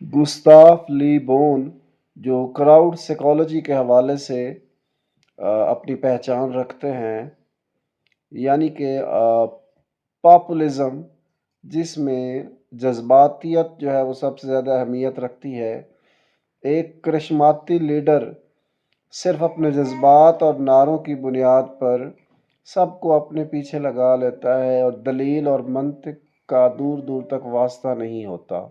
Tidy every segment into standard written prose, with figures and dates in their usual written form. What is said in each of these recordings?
Gustav لی bone جو crowd psychology کے حوالے سے اپنی پہچان رکھتے ہیں، یعنی کہ پاپولزم، جس میں جذباتیت جو ہے وہ سب سے زیادہ اہمیت رکھتی ہے۔ ایک کرشماتی لیڈر صرف اپنے جذبات اور نعروں کی بنیاد پر سب کو اپنے پیچھے لگا لیتا ہے اور دلیل اور منطق کا دور دور تک واسطہ نہیں ہوتا۔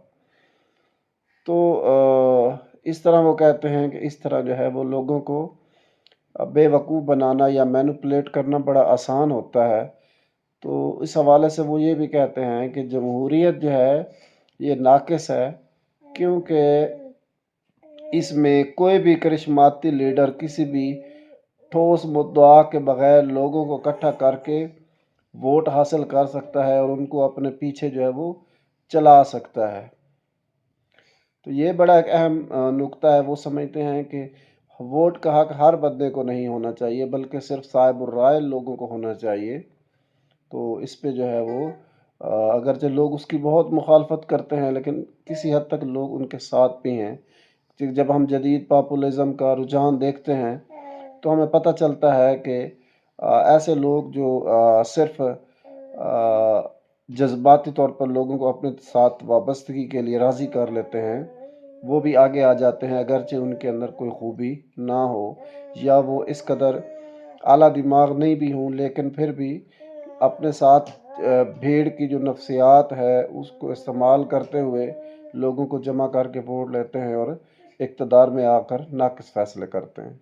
تو اس طرح وہ کہتے ہیں کہ اس طرح جو ہے وہ لوگوں کو بے وقوف بنانا یا مینوپولیٹ کرنا بڑا آسان ہوتا ہے۔ تو اس حوالے سے وہ یہ بھی کہتے ہیں کہ جمہوریت جو ہے یہ ناقص ہے، کیونکہ اس میں کوئی بھی کرشماتی لیڈر کسی بھی ٹھوس مدعا کے بغیر لوگوں کو اکٹھا کر کے ووٹ حاصل کر سکتا ہے اور ان کو اپنے پیچھے جو ہے وہ چلا سکتا ہے۔ تو یہ بڑا ایک اہم نکتہ ہے۔ وہ سمجھتے ہیں کہ ووٹ کا حق ہر بندے کو نہیں ہونا چاہیے، بلکہ صرف صاحب الرائے لوگوں کو ہونا چاہیے۔ تو اس پہ جو ہے وہ اگرچہ لوگ اس کی بہت مخالفت کرتے ہیں، لیکن کسی حد تک لوگ ان کے ساتھ بھی ہیں۔ جب ہم جدید پاپولزم کا رجحان دیکھتے ہیں تو ہمیں پتہ چلتا ہے کہ ایسے لوگ جو صرف جذباتی طور پر لوگوں کو اپنے ساتھ وابستگی کے لیے راضی کر لیتے ہیں، وہ بھی آگے آ جاتے ہیں، اگرچہ ان کے اندر کوئی خوبی نہ ہو یا وہ اس قدر اعلیٰ دماغ نہیں بھی ہوں، لیکن پھر بھی اپنے ساتھ بھیڑ کی جو نفسیات ہے اس کو استعمال کرتے ہوئے لوگوں کو جمع کر کے ووٹ لیتے ہیں اور اقتدار میں آ کر ناقص فیصلے کرتے ہیں۔